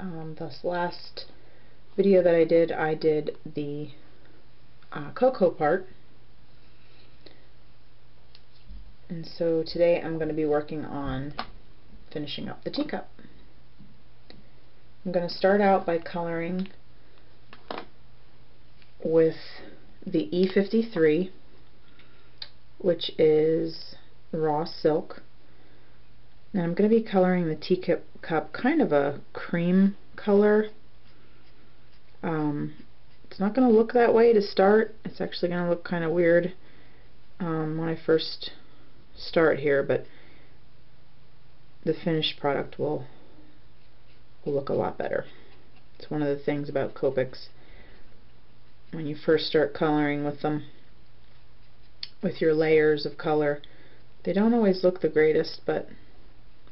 This last video that I did the cocoa part, and so today I'm going to be working on finishing up the teacup. I'm going to start out by coloring with the E53, which is raw silk. And I'm going to be coloring the teacup kind of a cream color. It's not going to look that way to start. It's actually going to look kind of weird when I first start here, but the finished product will look a lot better. It's one of the things about Copics. When you first start coloring with them, with your layers of color, they don't always look the greatest, but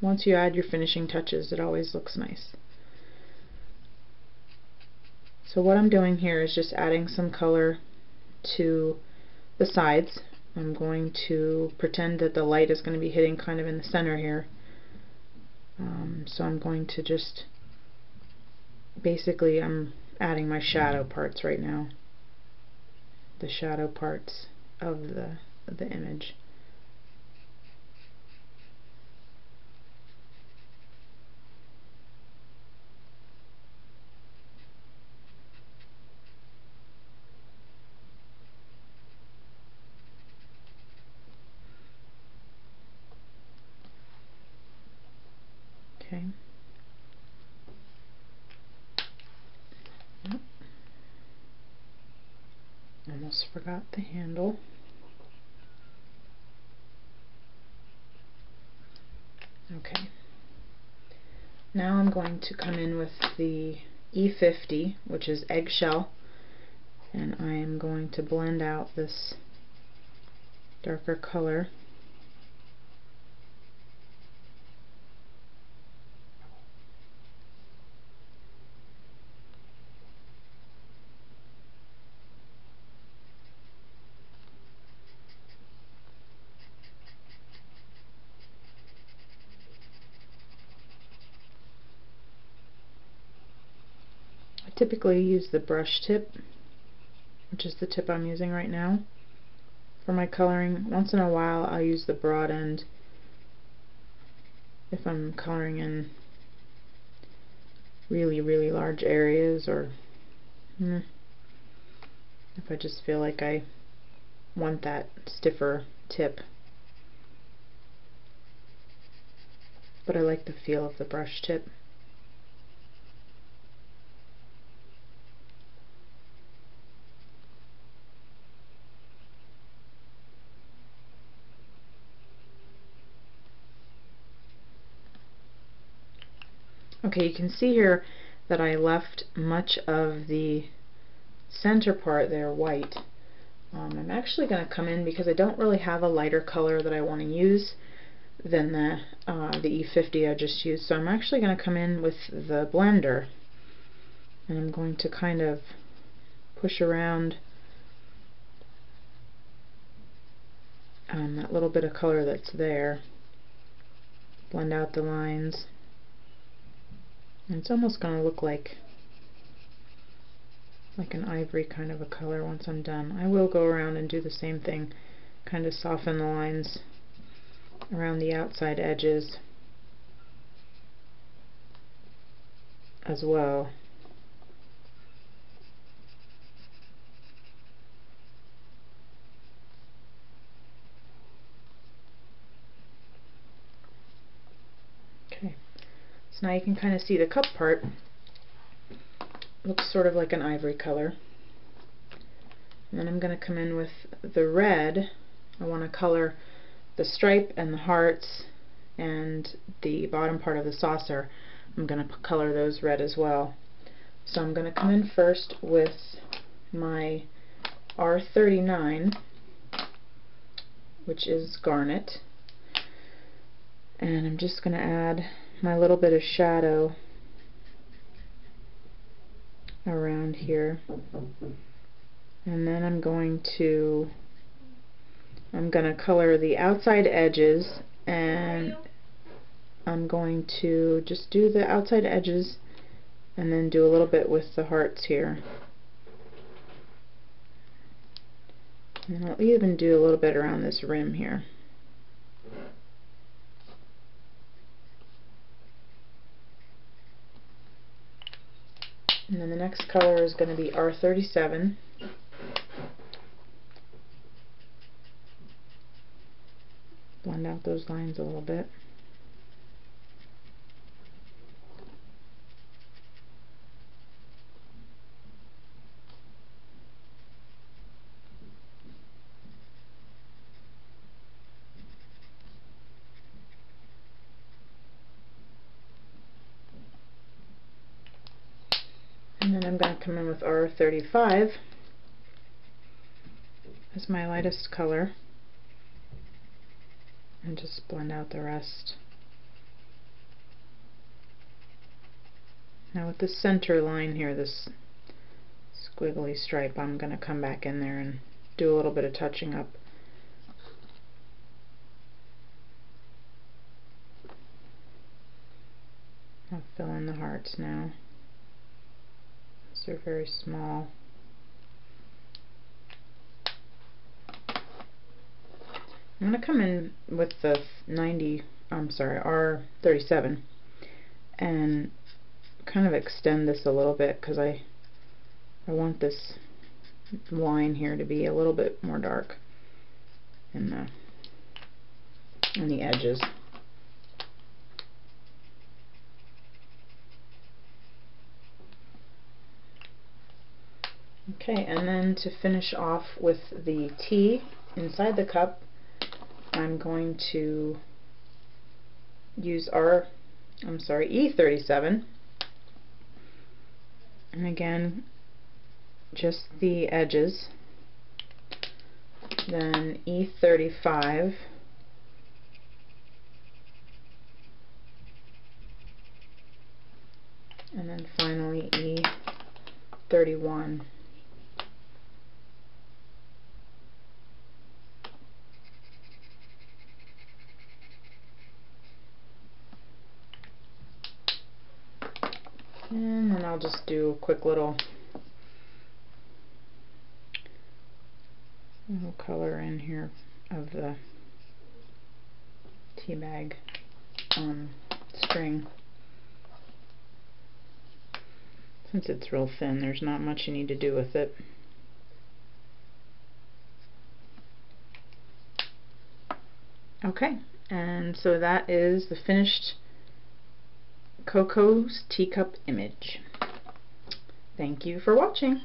once you add your finishing touches, it always looks nice. So what I'm doing here is just adding some color to the sides. I'm going to pretend that the light is going to be hitting kind of in the center here. So I'm going to just, basically I'm adding my shadow parts right now. The shadow parts of the image. Okay. Almost forgot the handle. Okay. Now I'm going to come in with the E50, which is eggshell, and I am going to blend out this darker color. I typically use the brush tip, which is the tip I'm using right now for my coloring. Once in a while I'll use the broad end if I'm coloring in really large areas, or if I just feel like I want that stiffer tip. But I like the feel of the brush tip. Okay, you can see here that I left much of the center part there white. I'm actually going to come in, because I don't really have a lighter color that I want to use than the E50 I just used, so I'm actually going to come in with the blender, and I'm going to kind of push around that little bit of color that's there, blend out the lines. And it's almost going to look like an ivory kind of a color once I'm done. I will go around and do the same thing, kind of soften the lines around the outside edges as well. Okay. So now you can kind of see the cup part looks sort of like an ivory color. And then I'm going to come in with the red. I want to color the stripe and the hearts and the bottom part of the saucer. I'm going to color those red as well. So I'm going to come in first with my R39, which is garnet, and I'm just going to add my little bit of shadow around here, and then I'm going to color the outside edges, and I'm going to just do the outside edges and then do a little bit with the hearts here. And I'll even do a little bit around this rim here. And then the next color is going to be R37. Blend out those lines a little bit. And then I'm going to come in with R35 as my lightest color and just blend out the rest. Now with the center line here, this squiggly stripe, I'm going to come back in there and do a little bit of touching up. I'll fill in the hearts now. They're very small. I'm going to come in with the R37 and kind of extend this a little bit because I want this line here to be a little bit more dark in the edges. Okay, and then to finish off with the tea inside the cup, I'm going to use E37, and again just the edges, then E35, and then finally E31. And then I'll just do a quick little color in here of the tea bag string. Since it's real thin, there's not much you need to do with it. Okay, and so that is the finished Coco's teacup image. Thank you for watching.